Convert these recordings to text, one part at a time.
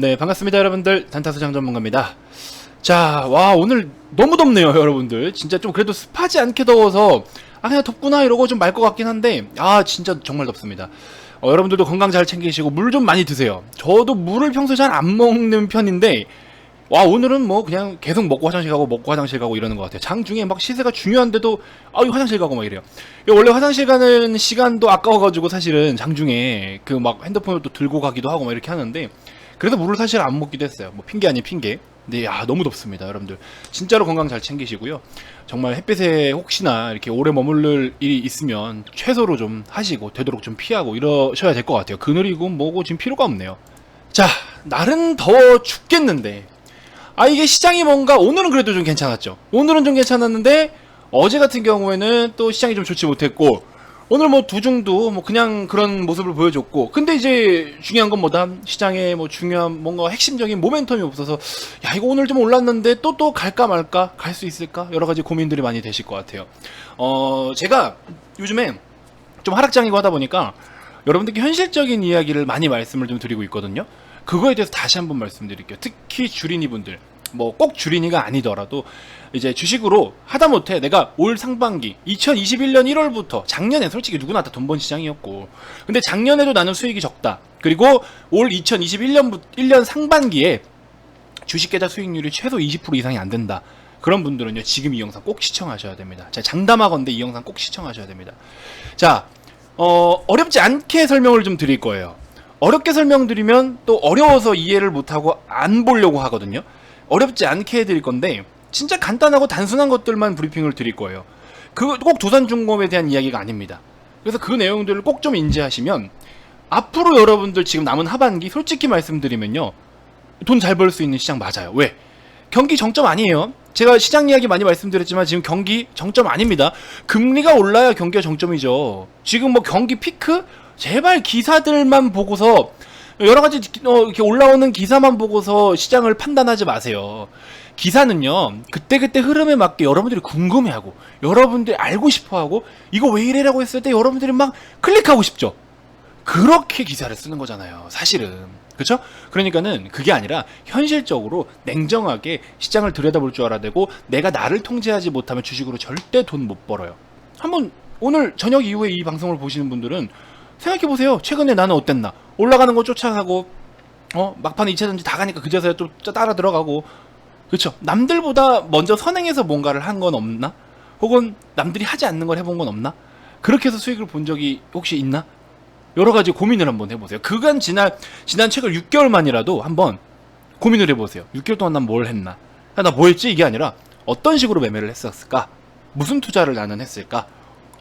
네, 반갑습니다, 여러분들. 단타수장 전문가입니다. 자, 와, 오늘 너무 덥네요, 여러분들. 진짜 좀 그래도 습하지 않게 더워서, 그냥 덥구나, 이러고 좀 말 것 같긴 한데, 진짜 정말 덥습니다. 여러분들도 건강 잘 챙기시고, 물 좀 많이 드세요. 저도 물을 평소에 잘 안 먹는 편인데, 와, 오늘은 뭐 그냥 계속 먹고 화장실 가고 먹고 화장실 가고 이러는 것 같아요. 장중에 막 시세가 중요한데도 이거 화장실 가고 막 이래요. 원래 화장실 가는 시간도 아까워가지고 사실은 장중에 그 막 핸드폰을 또 들고 가기도 하고 막 이렇게 하는데, 그래서 물을 사실 안 먹기도 했어요. 뭐 핑계 아닌 핑계. 근데 너무 덥습니다, 여러분들. 진짜로 건강 잘 챙기시고요. 정말 햇빛에 혹시나 이렇게 오래 머무를 일이 있으면 최소로 좀 하시고 되도록 좀 피하고 이러셔야 될 것 같아요. 그늘이고 뭐고 지금 필요가 없네요. 자, 날은 더워 죽겠는데, 이게 시장이 뭔가 오늘은 그래도 좀 괜찮았죠. 오늘은 좀 괜찮았는데 어제 같은 경우에는 또 시장이 좀 좋지 못했고, 오늘 뭐 두중도 뭐 그냥 그런 모습을 보여줬고, 근데 이제 중요한 건 뭐다? 시장에 뭐 중요한 뭔가 핵심적인 모멘텀이 없어서, 이거 오늘 좀 올랐는데 또 갈까 말까? 갈 수 있을까? 여러 가지 고민들이 많이 되실 것 같아요. 제가 요즘에 좀 하락장이고 하다 보니까 여러분들께 현실적인 이야기를 많이 말씀을 좀 드리고 있거든요. 그거에 대해서 다시 한번 말씀드릴게요. 특히 주린이분들, 뭐 꼭 주린이가 아니더라도 이제 주식으로 하다못해 내가 올 상반기 2021년 1월부터, 작년에 솔직히 누구나 다 돈 번 시장이었고, 근데 작년에도 나는 수익이 적다, 그리고 올 1년 상반기에 주식 계좌 수익률이 최소 20% 이상이 안 된다, 그런 분들은요 지금 이 영상 꼭 시청하셔야 됩니다. 제가 장담하건대 이 영상 꼭 시청하셔야 됩니다. 자, 어렵지 않게 설명을 좀 드릴 거예요. 어렵게 설명드리면 또 어려워서 이해를 못하고 안 보려고 하거든요. 어렵지 않게 해드릴 건데 진짜 간단하고 단순한 것들만 브리핑을 드릴 거예요. 그거 꼭 두산중공업에 대한 이야기가 아닙니다. 그래서 그 내용들을 꼭 좀 인지하시면 앞으로 여러분들 지금 남은 하반기 솔직히 말씀드리면요, 돈 잘 벌 수 있는 시장 맞아요. 왜? 경기 정점 아니에요. 제가 시장 이야기 많이 말씀드렸지만 지금 경기 정점 아닙니다. 금리가 올라야 경기가 정점이죠. 지금 뭐 경기 피크? 제발 기사들만 보고서, 여러가지 이렇게 올라오는 기사만 보고서 시장을 판단하지 마세요. 기사는요 그때그때 흐름에 맞게 여러분들이 궁금해하고 여러분들이 알고 싶어하고 이거 왜 이래라고 했을 때 여러분들이 막 클릭하고 싶죠. 그렇게 기사를 쓰는 거잖아요, 사실은. 그쵸? 그러니까는 그게 아니라 현실적으로 냉정하게 시장을 들여다볼 줄 알아야 되고, 내가 나를 통제하지 못하면 주식으로 절대 돈 못 벌어요. 한번 오늘 저녁 이후에 이 방송을 보시는 분들은 생각해보세요. 최근에 나는 어땠나? 올라가는 거 쫓아가고, 막판에 2차전지 다 가니까 그제서야 또 따라 들어가고, 그쵸? 남들보다 먼저 선행해서 뭔가를 한 건 없나? 혹은 남들이 하지 않는 걸 해본 건 없나? 그렇게 해서 수익을 본 적이 혹시 있나? 여러 가지 고민을 한번 해보세요. 그간 지난 최근 6개월만이라도 한번 고민을 해보세요. 6개월 동안 난 뭘 했나? 나 뭐 했지? 이게 아니라 어떤 식으로 매매를 했었을까? 무슨 투자를 나는 했을까?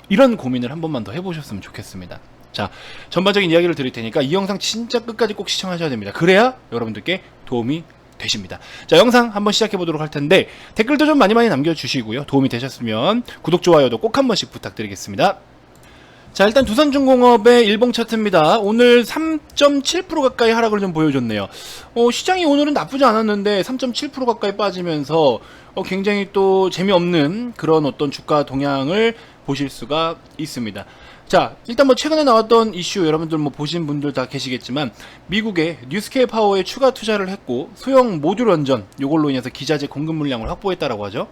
이런 고민을 한 번만 더 해보셨으면 좋겠습니다. 자, 전반적인 이야기를 드릴 테니까 이 영상 진짜 끝까지 꼭 시청하셔야 됩니다. 그래야 여러분들께 도움이 되십니다. 자, 영상 한번 시작해 보도록 할 텐데 댓글도 좀 많이 남겨주시고요. 도움이 되셨으면 구독, 좋아요도 꼭 한 번씩 부탁드리겠습니다. 자, 일단 두산중공업의 일봉 차트입니다. 오늘 3.7% 가까이 하락을 좀 보여줬네요. 시장이 오늘은 나쁘지 않았는데 3.7% 가까이 빠지면서 굉장히 또 재미없는 그런 어떤 주가 동향을 보실 수가 있습니다. 자, 일단 뭐 최근에 나왔던 이슈 여러분들 뭐 보신 분들 다 계시겠지만, 미국의 뉴스케일 파워에 추가 투자를 했고 소형 모듈 원전, 요걸로 인해서 기자재 공급 물량을 확보했다라고 하죠.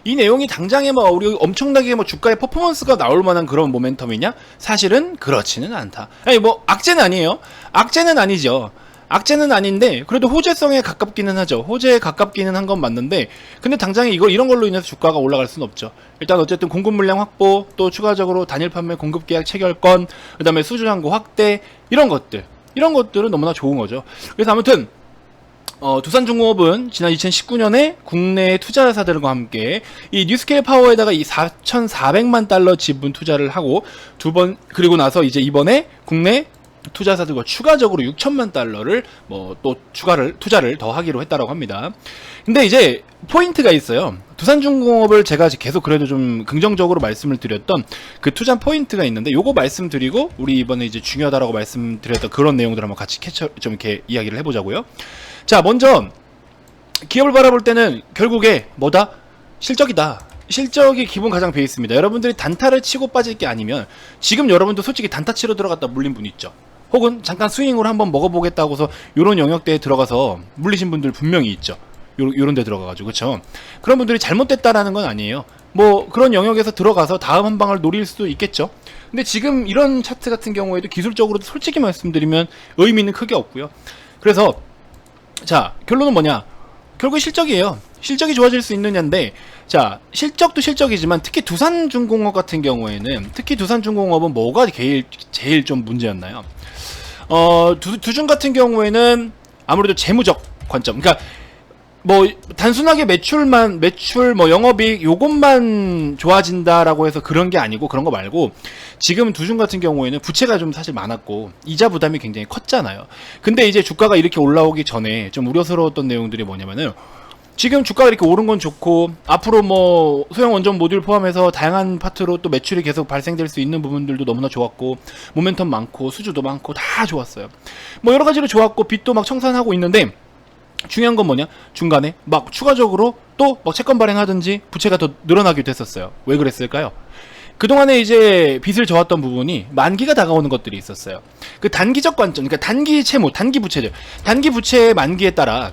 이 내용이 당장에 뭐 우리 엄청나게 뭐 주가의 퍼포먼스가 나올 만한 그런 모멘텀이냐? 사실은 그렇지는 않다. 뭐 악재는 아니에요. 악재는 아니죠. 악재는 아닌데 그래도 호재성에 가깝기는 하죠. 호재에 가깝기는 한 건 맞는데, 근데 당장에 이런 걸로 인해서 주가가 올라갈 수는 없죠. 일단 어쨌든 공급 물량 확보, 또 추가적으로 단일 판매 공급 계약 체결권, 그 다음에 수주 잔고 확대, 이런 것들은 너무나 좋은 거죠. 그래서 아무튼 두산중공업은 지난 2019년에 국내 투자사들과 함께 이 뉴스케일 파워에다가 이 4,400만 달러 지분 투자를 하고, 그리고 나서 이제 이번에 국내 투자사들과 추가적으로 6천만 달러를 뭐 또 투자를 더 하기로 했다라고 합니다. 근데 이제 포인트가 있어요. 두산중공업을 제가 계속 그래도 좀 긍정적으로 말씀을 드렸던 그 투자 포인트가 있는데, 요거 말씀드리고 우리 이번에 이제 중요하다라고 말씀드렸던 그런 내용들 한번 같이 좀 이렇게 이야기를 해보자고요. 자, 먼저 기업을 바라볼 때는 결국에 뭐다? 실적이다. 실적이 기본 가장 베이스입니다. 여러분들이 단타를 치고 빠질 게 아니면, 지금 여러분도 솔직히 단타 치러 들어갔다 물린 분 있죠. 혹은 잠깐 스윙으로 한번 먹어보겠다고서 요런 영역대에 들어가서 물리신 분들 분명히 있죠. 요런 데 들어가가지고, 그쵸? 그런 분들이 잘못됐다라는 건 아니에요. 뭐 그런 영역에서 들어가서 다음 한 방을 노릴 수도 있겠죠. 근데 지금 이런 차트 같은 경우에도 기술적으로도 솔직히 말씀드리면 의미는 크게 없고요. 그래서 자, 결론은 뭐냐? 결국 실적이에요. 실적이 좋아질 수 있느냐인데, 자, 실적도 실적이지만 특히 두산중공업 같은 경우에는, 특히 두산중공업은 뭐가 제일 좀 문제였나요? 두중 같은 경우에는 아무래도 재무적 관점, 그러니까 뭐 단순하게 매출 뭐 영업이익 요것만 좋아진다라고 해서 그런 게 아니고, 그런 거 말고 지금 두중 같은 경우에는 부채가 좀 사실 많았고 이자 부담이 굉장히 컸잖아요. 근데 이제 주가가 이렇게 올라오기 전에 좀 우려스러웠던 내용들이 뭐냐면은, 지금 주가가 이렇게 오른 건 좋고 앞으로 뭐 소형 원전 모듈 포함해서 다양한 파트로 또 매출이 계속 발생될 수 있는 부분들도 너무나 좋았고, 모멘텀 많고 수주도 많고 다 좋았어요. 뭐 여러 가지로 좋았고 빚도 막 청산하고 있는데, 중요한 건 뭐냐? 중간에 막 추가적으로 또 막 채권 발행하든지 부채가 더 늘어나기도 했었어요. 왜 그랬을까요? 그동안에 이제 빚을 져왔던 부분이 만기가 다가오는 것들이 있었어요. 그 단기적 관점, 그러니까 단기 채무, 단기 부채죠. 단기 부채의 만기에 따른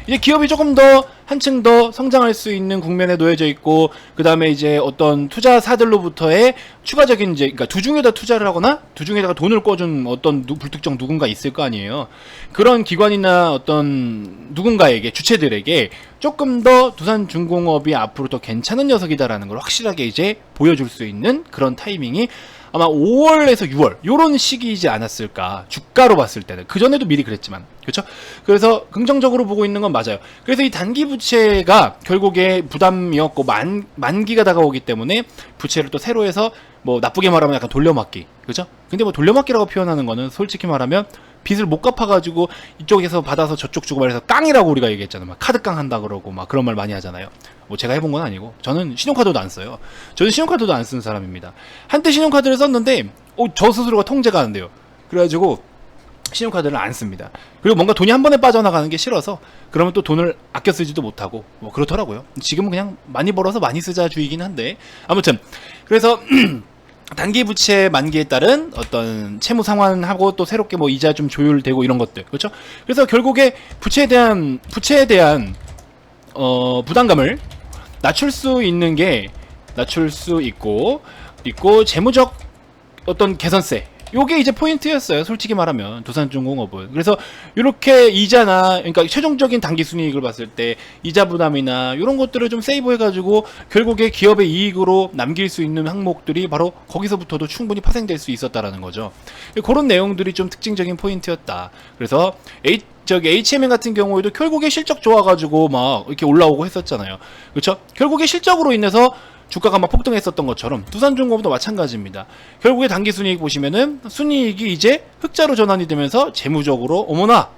이제 기업이 조금 더 한층 더 성장할 수 있는 국면에 놓여져 있고, 그 다음에 이제 어떤 투자사들로부터의 추가적인 이제, 그러니까 두중에다 투자를 하거나 두중에다가 돈을 꿔준 어떤 불특정 누군가 있을 거 아니에요. 그런 기관이나 어떤 누군가에게, 주체들에게 조금 더 두산중공업이 앞으로 더 괜찮은 녀석이다라는 걸 확실하게 이제 보여줄 수 있는 그런 타이밍이 아마 5월에서 6월 요런 시기이지 않았을까, 주가로 봤을 때는. 그전에도 미리 그랬지만, 그렇죠? 그래서 긍정적으로 보고 있는 건 맞아요. 그래서 이 단기 부채가 결국에 부담이었고 만기가 다가오기 때문에 부채를 또 새로 해서, 뭐 나쁘게 말하면 약간 돌려막기, 그렇죠? 근데 뭐 돌려막기라고 표현하는 거는 솔직히 말하면 빚을 못 갚아가지고 이쪽에서 받아서 저쪽 주고 말해서 깡이라고 우리가 얘기했잖아요. 막 카드깡 한다 그러고 막 그런 말 많이 하잖아요. 뭐 제가 해본 건 아니고, 저는 신용카드도 안 써요. 저는 신용카드도 안 쓰는 사람입니다. 한때 신용카드를 썼는데 저 스스로가 통제가 안 돼요. 그래가지고 신용카드를 안 씁니다. 그리고 뭔가 돈이 한 번에 빠져나가는 게 싫어서, 그러면 또 돈을 아껴 쓰지도 못하고 뭐 그렇더라고요. 지금은 그냥 많이 벌어서 많이 쓰자 주의긴 한데, 아무튼 그래서 단기 부채 만기에 따른 어떤 채무 상환하고 또 새롭게 뭐 이자 좀 조율되고 이런 것들, 그렇죠? 그래서 결국에 부채에 대한 부담감을 낮출 수 있고 재무적 어떤 개선세, 요게 이제 포인트였어요. 솔직히 말하면 두산중공업은. 그래서 이렇게 이자나, 그러니까 최종적인 단기 순이익을 봤을 때 이자 부담이나 이런 것들을 좀 세이브해가지고 결국에 기업의 이익으로 남길 수 있는 항목들이 바로 거기서부터도 충분히 파생될 수 있었다라는 거죠. 그런 내용들이 좀 특징적인 포인트였다. 그래서 HMN 같은 경우에도 결국에 실적 좋아가지고 막 이렇게 올라오고 했었잖아요. 그렇죠? 결국에 실적으로 인해서 주가가 막 폭등했었던 것처럼 두산중공업도 마찬가지입니다. 결국에 단기 순이익 보시면은 순이익이 이제 흑자로 전환이 되면서 재무적으로 어머나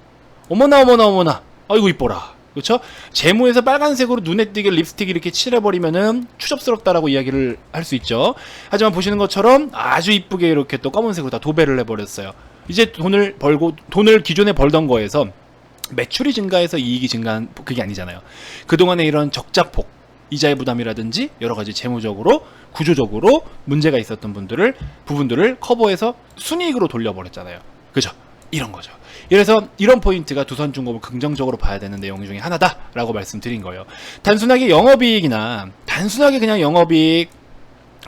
아이고 이뻐라, 그렇죠? 재무에서 빨간색으로 눈에 띄게 립스틱 이렇게 칠해버리면은 추접스럽다라고 이야기를 할 수 있죠. 하지만 보시는 것처럼 아주 이쁘게 이렇게 또 검은색으로 다 도배를 해버렸어요. 이제 돈을 기존에 벌던 거에서 매출이 증가해서 이익이 증가한 그게 아니잖아요. 그동안에 이런 적자폭, 이자의 부담이라든지 여러 가지 재무적으로 구조적으로 문제가 있었던 부분들을 커버해서 순이익으로 돌려버렸잖아요. 그죠? 이런 거죠. 그래서 이런 포인트가 두산중공업을 긍정적으로 봐야 되는 내용 중에 하나다라고 말씀드린 거예요. 단순하게 그냥 영업이익,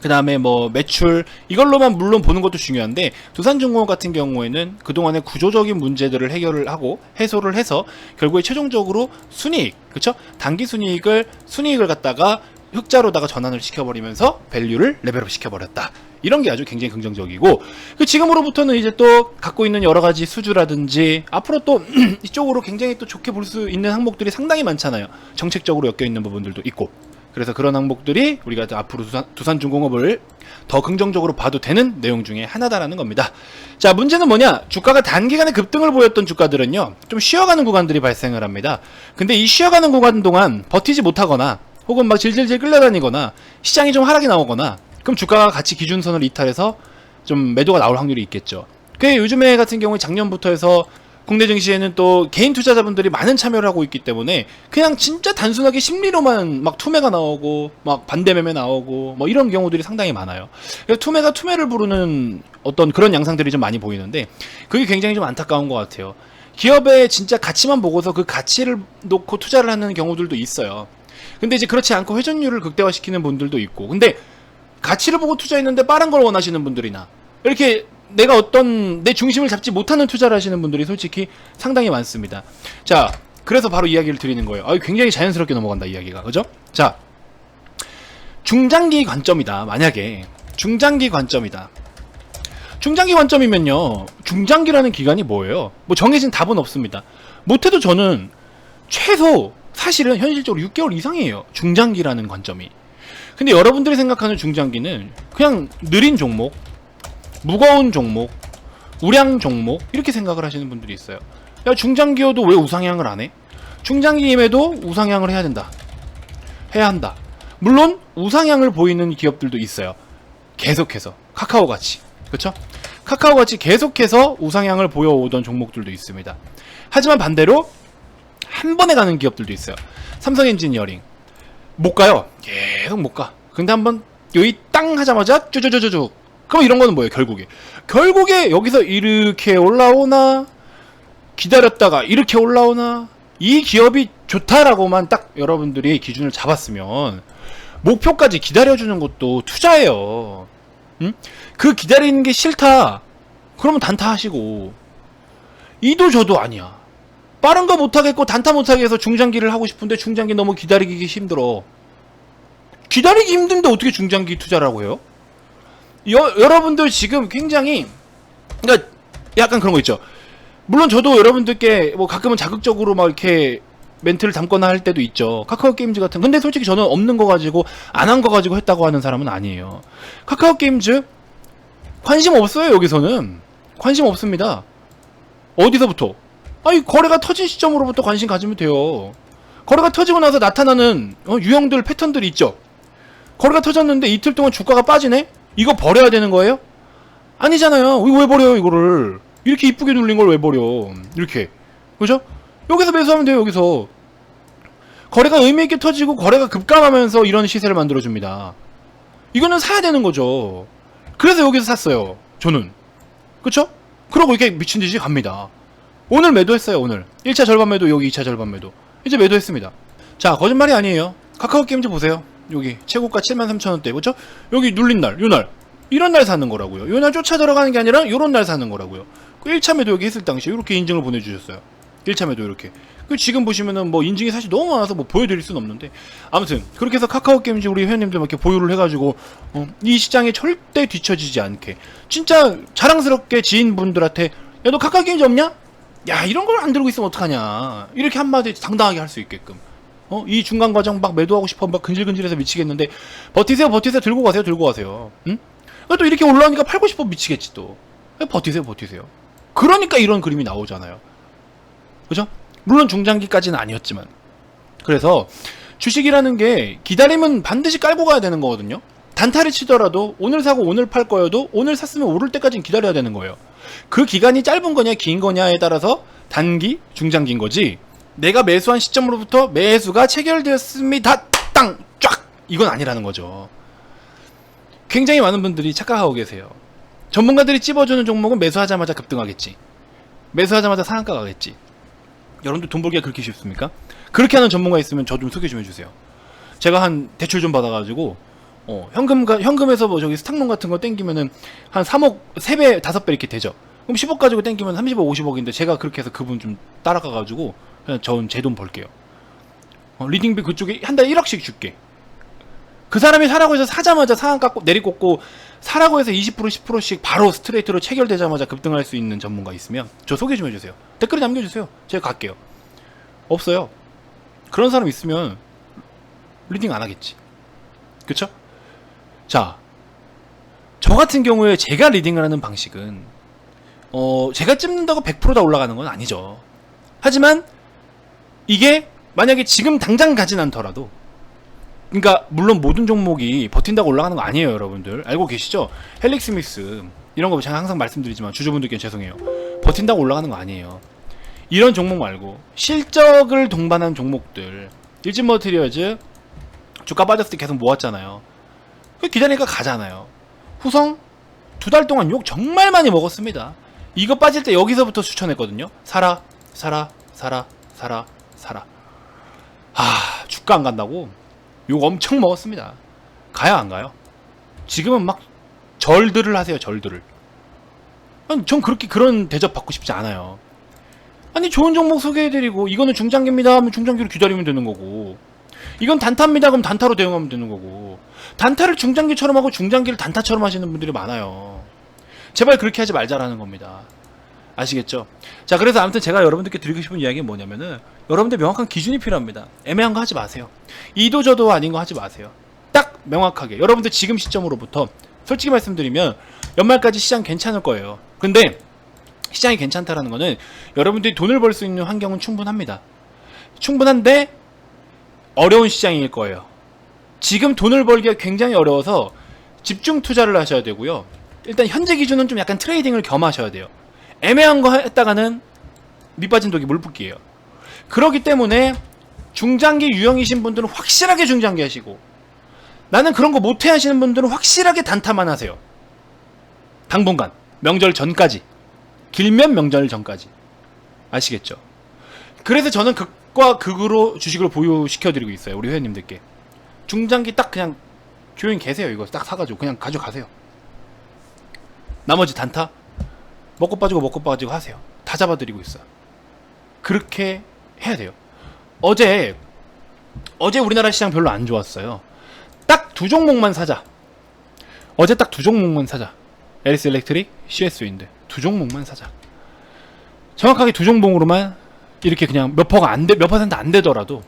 그 다음에 뭐 매출, 이걸로만 물론 보는 것도 중요한데, 두산중공업 같은 경우에는 그동안의 구조적인 문제들을 해결을 하고 해소를 해서 결국에 최종적으로 순이익, 그쵸? 단기 순이익을 갖다가 흑자로다가 전환을 시켜버리면서 밸류를 레벨업 시켜버렸다. 이런 게 아주 굉장히 긍정적이고, 지금으로부터는 이제 또 갖고 있는 여러 가지 수주라든지 앞으로 또 이쪽으로 굉장히 또 좋게 볼 수 있는 항목들이 상당히 많잖아요. 정책적으로 엮여 있는 부분들도 있고. 그래서 그런 항목들이 우리가 앞으로 두산중공업을 더 긍정적으로 봐도 되는 내용 중에 하나다라는 겁니다. 자, 문제는 뭐냐? 주가가 단기간에 급등을 보였던 주가들은요, 좀 쉬어가는 구간들이 발생을 합니다. 근데 이 쉬어가는 구간 동안 버티지 못하거나 혹은 막 질질질 끌려다니거나 시장이 좀 하락이 나오거나, 그럼 주가가 같이 기준선을 이탈해서 좀 매도가 나올 확률이 있겠죠. 요즘에 같은 경우에 작년부터 해서 국내 증시에는 또 개인 투자자분들이 많은 참여를 하고 있기 때문에 그냥 진짜 단순하게 심리로만 막 투매가 나오고 막 반대매매 나오고 뭐 이런 경우들이 상당히 많아요. 그래서 투매가 투매를 부르는 어떤 그런 양상들이 좀 많이 보이는데 그게 굉장히 좀 안타까운 것 같아요. 기업의 진짜 가치만 보고서 그 가치를 놓고 투자를 하는 경우들도 있어요. 근데 이제 그렇지 않고 회전율을 극대화시키는 분들도 있고, 근데 가치를 보고 투자했는데 빠른 걸 원하시는 분들이나 이렇게 내가 어떤 내 중심을 잡지 못하는 투자를 하시는 분들이 솔직히 상당히 많습니다. 자, 그래서 바로 이야기를 드리는 거예요. 굉장히 자연스럽게 넘어간다 이야기가, 그죠? 자, 중장기 관점이다. 만약에 중장기 관점이다. 중장기 관점이면요, 중장기라는 기간이 뭐예요? 뭐 정해진 답은 없습니다. 못해도 저는 최소 사실은 현실적으로 6개월 이상이에요. 중장기라는 관점이. 근데 여러분들이 생각하는 중장기는 그냥 느린 종목, 무거운 종목, 우량 종목 이렇게 생각을 하시는 분들이 있어요. 야, 중장기여도 왜 우상향을 안 해? 중장기임에도 우상향을 해야 된다. 해야 한다. 물론 우상향을 보이는 기업들도 있어요. 계속해서 카카오같이, 그렇죠? 카카오같이 계속해서 우상향을 보여오던 종목들도 있습니다. 하지만 반대로 한 번에 가는 기업들도 있어요. 삼성엔지니어링 못 가요. 계속 못 가. 근데 한번 여기 땅 하자마자 쭈쭈쭈쭈. 그럼 이런 거는 뭐예요? 결국에 여기서 이렇게 올라오나, 기다렸다가 이렇게 올라오나, 이 기업이 좋다라고만 딱 여러분들이 기준을 잡았으면 목표까지 기다려주는 것도 투자예요. 응? 그 기다리는 게 싫다, 그러면 단타하시고. 이도 저도 아니야. 빠른 거 못하겠고 단타 못하게 해서 중장기를 하고 싶은데 중장기 너무 기다리기 힘들어. 기다리기 힘든데 어떻게 중장기 투자라고 해요? 여러분들 지금 굉장히, 그러니까 약간 그런 거 있죠. 물론 저도 여러분들께 뭐 가끔은 자극적으로 막 이렇게 멘트를 담거나 할 때도 있죠. 카카오 게임즈 같은. 근데 솔직히 저는 없는 거 가지고 안 한 거 가지고 했다고 하는 사람은 아니에요. 카카오 게임즈 관심 없어요. 여기서는 관심 없습니다. 어디서부터? 아니, 거래가 터진 시점으로부터 관심 가지면 돼요. 거래가 터지고 나서 나타나는 유형들, 패턴들이 있죠. 거래가 터졌는데 이틀 동안 주가가 빠지네? 이거 버려야 되는 거예요? 아니잖아요. 이거 왜 버려요, 이거를? 이렇게 이쁘게 눌린 걸 왜 버려? 이렇게. 그죠? 여기서 매수하면 돼요, 여기서. 거래가 의미있게 터지고 거래가 급감하면서 이런 시세를 만들어줍니다. 이거는 사야 되는 거죠. 그래서 여기서 샀어요, 저는. 그쵸? 그러고 이렇게 미친듯이 갑니다. 오늘 매도했어요, 오늘. 1차 절반 매도, 여기 2차 절반 매도. 이제 매도했습니다. 자, 거짓말이 아니에요. 카카오 게임즈 보세요. 여기 최고가 73,000원대, 그쵸? 여기 눌린 날, 요날, 이런 날 사는 거라고요. 요날 쫓아 들어가는 게 아니라 요런 날 사는 거라고요. 그 1차 매도 여기 했을 당시에 이렇게 인증을 보내주셨어요. 1차 매도 이렇게. 그 지금 보시면은 뭐 인증이 사실 너무 많아서 뭐 보여드릴 수는 없는데, 아무튼 그렇게 해서 카카오 게임즈 우리 회원님들 이렇게 보유를 해가지고 이 시장에 절대 뒤처지지 않게 진짜 자랑스럽게 지인분들한테, 야, 너 카카오 게임즈 없냐? 야, 이런 걸 안 들고 있으면 어떡하냐, 이렇게 한마디 당당하게 할 수 있게끔. 이 중간 과정 막 매도하고 싶어 막 근질근질해서 미치겠는데, 버티세요, 들고 가세요. 응? 또 이렇게 올라오니까 팔고 싶어 미치겠지 또. 버티세요. 그러니까 이런 그림이 나오잖아요. 그죠? 물론 중장기까지는 아니었지만. 그래서 주식이라는 게 기다리면 반드시 깔고 가야 되는 거거든요. 단타를 치더라도 오늘 사고 오늘 팔 거여도 오늘 샀으면 오를 때까지는 기다려야 되는 거예요. 그 기간이 짧은 거냐 긴 거냐에 따라서 단기, 중장기인 거지, 내가 매수한 시점으로부터 매수가 체결되었습니다, 땅! 쫙! 이건 아니라는 거죠. 굉장히 많은 분들이 착각하고 계세요. 전문가들이 찝어주는 종목은 매수하자마자 급등하겠지, 매수하자마자 상한가 가겠지. 여러분들 돈 벌기가 그렇게 쉽습니까? 그렇게 하는 전문가 있으면 저 좀 소개 좀 해주세요. 제가 한 대출 좀 받아가지고 현금에서 뭐 저기 스탁론 같은 거 땡기면은 한 3억 3배 5배 이렇게 되죠. 그럼 10억 가지고 땡기면 30억 50억인데 제가 그렇게 해서 그분 좀 따라가가지고 그냥 전 제 돈 벌게요. 리딩비 그쪽에 한 달에 1억씩 줄게. 그 사람이 사라고 해서 사자마자 상한 깎고 내리꽂고, 사라고 해서 20% 10%씩 바로 스트레이트로 체결되자마자 급등할 수 있는 전문가 있으면 저 소개 좀 해주세요. 댓글에 남겨주세요. 제가 갈게요. 없어요. 그런 사람 있으면 리딩 안 하겠지. 그쵸? 자, 저 같은 경우에 제가 리딩을 하는 방식은 제가 찝는다고 100% 다 올라가는 건 아니죠. 하지만 이게 만약에 지금 당장 가진 않더라도, 그러니까 물론 모든 종목이 버틴다고 올라가는 거 아니에요. 여러분들 알고 계시죠? 헬릭스미스 이런 거 제가 항상 말씀드리지만 주주분들께는 죄송해요, 버틴다고 올라가는 거 아니에요. 이런 종목 말고 실적을 동반한 종목들, 일진머티리얼즈 주가 빠졌을 때 계속 모았잖아요. 기다리니까 가잖아요. 후성 2달 동안 욕 정말 많이 먹었습니다. 이거 빠질 때 여기서부터 추천했거든요. 사라 사라 사라 사라 사라. 주가 안 간다고 욕 엄청 먹었습니다. 가야 안 가요? 지금은 막 절들을 하세요. 절들을. 아니, 전 그렇게 그런 대접 받고 싶지 않아요. 아니, 좋은 종목 소개해드리고 이거는 중장기입니다 하면 중장기로 기다리면 되는 거고, 이건 단타입니다 그럼 단타로 대응하면 되는 거고, 단타를 중장기처럼 하고 중장기를 단타처럼 하시는 분들이 많아요. 제발 그렇게 하지 말자라는 겁니다. 아시겠죠? 자, 그래서 아무튼 제가 여러분들께 드리고 싶은 이야기는 뭐냐면은, 여러분들 명확한 기준이 필요합니다. 애매한 거 하지 마세요. 이도 저도 아닌 거 하지 마세요. 딱 명확하게 여러분들 지금 시점으로부터, 솔직히 말씀드리면 연말까지 시장 괜찮을 거예요. 근데 시장이 괜찮다라는 거는 여러분들이 돈을 벌 수 있는 환경은 충분합니다. 충분한데 어려운 시장일 거예요. 지금 돈을 벌기가 굉장히 어려워서 집중 투자를 하셔야 되고요. 일단 현재 기준은 좀 약간 트레이딩을 겸하셔야 돼요. 애매한 거 했다가는 밑빠진 독이 물붓기예요. 그렇기 때문에 중장기 유형이신 분들은 확실하게 중장기 하시고, 나는 그런 거 못해 하시는 분들은 확실하게 단타만 하세요. 당분간 명절 전까지, 길면 명절 전까지. 아시겠죠? 그래서 저는 극과 극으로 주식을 보유시켜드리고 있어요. 우리 회원님들께 중장기 딱 그냥 조용히 계세요. 이거 딱 사가지고 그냥 가져가세요. 나머지 단타 먹고 빠지고 하세요. 다 잡아드리고 있어요. 그렇게 해야 돼요. 어제 우리나라 시장 별로 안 좋았어요. 딱 2종목만 사자. 어제 딱 2종목만 사자. LS 일렉트릭, CS 윈드 2종목만 사자. 정확하게 2종목으로만 이렇게 그냥 몇 퍼센트 안 되더라도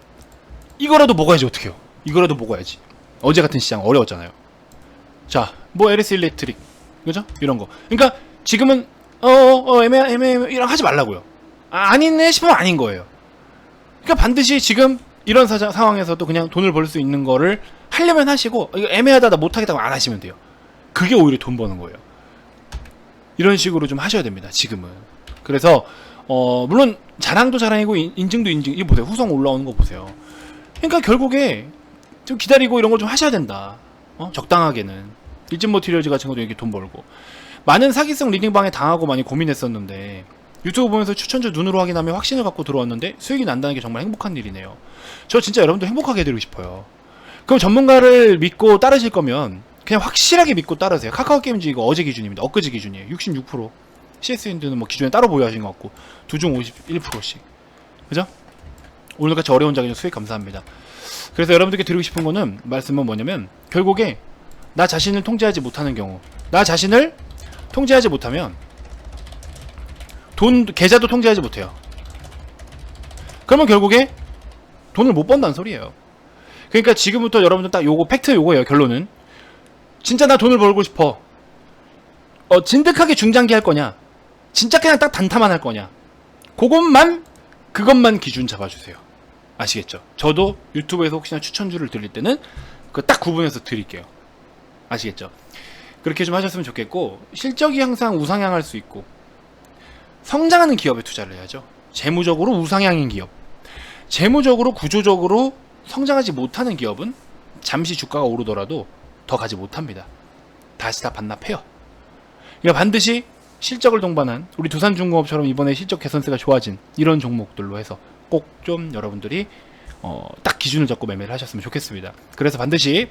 이거라도 먹어야지. 어떡해요? 이거라도 먹어야지. 어제 같은 시장 어려웠잖아요. 자, 뭐 LS 일렉트릭, 그죠? 이런 거. 그러니까 지금은 애매해 이런 하지 말라고요. 아니네 싶으면 아닌 거예요. 그러니까 반드시 지금 이런 상황에서도 그냥 돈을 벌 수 있는 거를 하려면 하시고, 이거 애매하다 나 못하겠다고 안 하시면 돼요. 그게 오히려 돈 버는 거예요. 이런 식으로 좀 하셔야 됩니다. 지금은. 그래서 물론 자랑도 자랑이고 인증도 인증. 이거 보세요. 후성 올라오는 거 보세요. 그러니까 결국에 좀 기다리고 이런 걸 좀 하셔야 된다. 적당하게는. 일진머티리얼즈 같은 것도 이렇게 돈 벌고. 많은 사기성 리딩방에 당하고 많이 고민했었는데, 유튜브 보면서 추천주 눈으로 확인하며 확신을 갖고 들어왔는데 수익이 난다는 게 정말 행복한 일이네요. 저 진짜 여러분들 행복하게 해드리고 싶어요. 그럼 전문가를 믿고 따르실 거면 그냥 확실하게 믿고 따르세요. 카카오게임즈 이거 어제 기준입니다. 엊그제 기준이에요. 66%. CS윈드는 뭐 기존에 따로 보유하신 것 같고 2중 51%씩. 그죠? 오늘같이 어려운 자기는 수익 감사합니다. 그래서 여러분들께 드리고 싶은 거는, 말씀은 뭐냐면, 결국에 나 자신을 통제하지 못하는 경우, 나 자신을 통제하지 못하면 계좌도 통제하지 못해요. 그러면 결국에 돈을 못 번다는 소리예요. 그러니까 지금부터 여러분들 딱 요거 팩트 요거예요. 결론은 진짜 나 돈을 벌고 싶어. 진득하게 중장기 할 거냐, 진짜 그냥 딱 단타만 할 거냐, 그것만 기준 잡아주세요. 아시겠죠? 저도 유튜브에서 혹시나 추천주를 드릴 때는 그 딱 구분해서 드릴게요. 아시겠죠? 그렇게 좀 하셨으면 좋겠고, 실적이 항상 우상향할 수 있고 성장하는 기업에 투자를 해야죠. 재무적으로 우상향인 기업, 재무적으로 구조적으로 성장하지 못하는 기업은 잠시 주가가 오르더라도 더 가지 못합니다. 다시 다 반납해요. 그러니까 반드시 실적을 동반한, 우리 두산중공업처럼 이번에 실적 개선세가 좋아진 이런 종목들로 해서 꼭 좀 여러분들이 딱 기준을 잡고 매매를 하셨으면 좋겠습니다. 그래서 반드시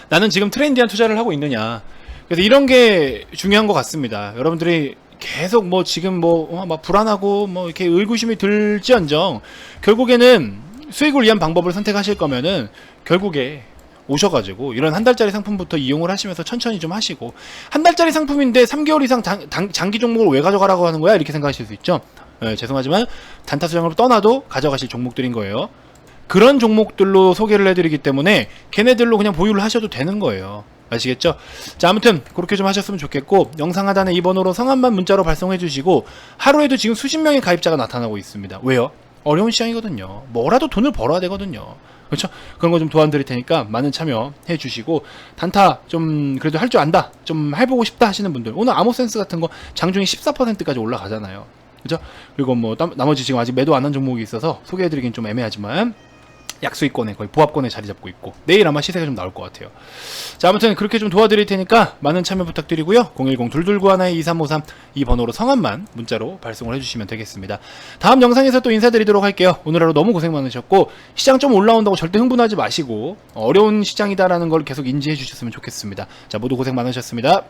나는 지금 트렌디한 투자를 하고 있느냐, 그래서 이런 게 중요한 것 같습니다. 여러분들이 계속 뭐 지금 막 불안하고 뭐 이렇게 의구심이 들지언정, 결국에는 수익을 위한 방법을 선택하실 거면은 결국에 오셔가지고 이런 한 달짜리 상품부터 이용을 하시면서 천천히 좀 하시고, 한 달짜리 상품인데 3개월 이상 장기 종목을 왜 가져가라고 하는 거야? 이렇게 생각하실 수 있죠. 죄송하지만 단타 수량으로 떠나도 가져가실 종목들인 거예요. 그런 종목들로 소개를 해드리기 때문에 걔네들로 그냥 보유를 하셔도 되는 거예요. 아시겠죠? 자, 아무튼 그렇게 좀 하셨으면 좋겠고, 영상 하단에 이 번호로 성함만 문자로 발송해 주시고, 하루에도 지금 수십 명의 가입자가 나타나고 있습니다. 왜요? 어려운 시장이거든요. 뭐라도 돈을 벌어야 되거든요. 그렇죠? 그런 거 좀 도와드릴 테니까 많은 참여해 주시고, 단타 좀 그래도 할 줄 안다, 좀 해보고 싶다 하시는 분들, 오늘 아모센스 같은 거 장중에 14%까지 올라가잖아요. 그죠? 그리고 뭐 나머지 지금 아직 매도 안 한 종목이 있어서 소개해드리긴 좀 애매하지만 약수익권에 거의 보합권에 자리 잡고 있고 내일 아마 시세가 좀 나올 것 같아요. 자, 아무튼 그렇게 좀 도와드릴 테니까 많은 참여 부탁드리고요. 010-2291-2353 이 번호로 성함만 문자로 발송을 해주시면 되겠습니다. 다음 영상에서 또 인사드리도록 할게요. 오늘 하루 너무 고생 많으셨고 시장 좀 올라온다고 절대 흥분하지 마시고 어려운 시장이다라는 걸 계속 인지해 주셨으면 좋겠습니다. 자, 모두 고생 많으셨습니다.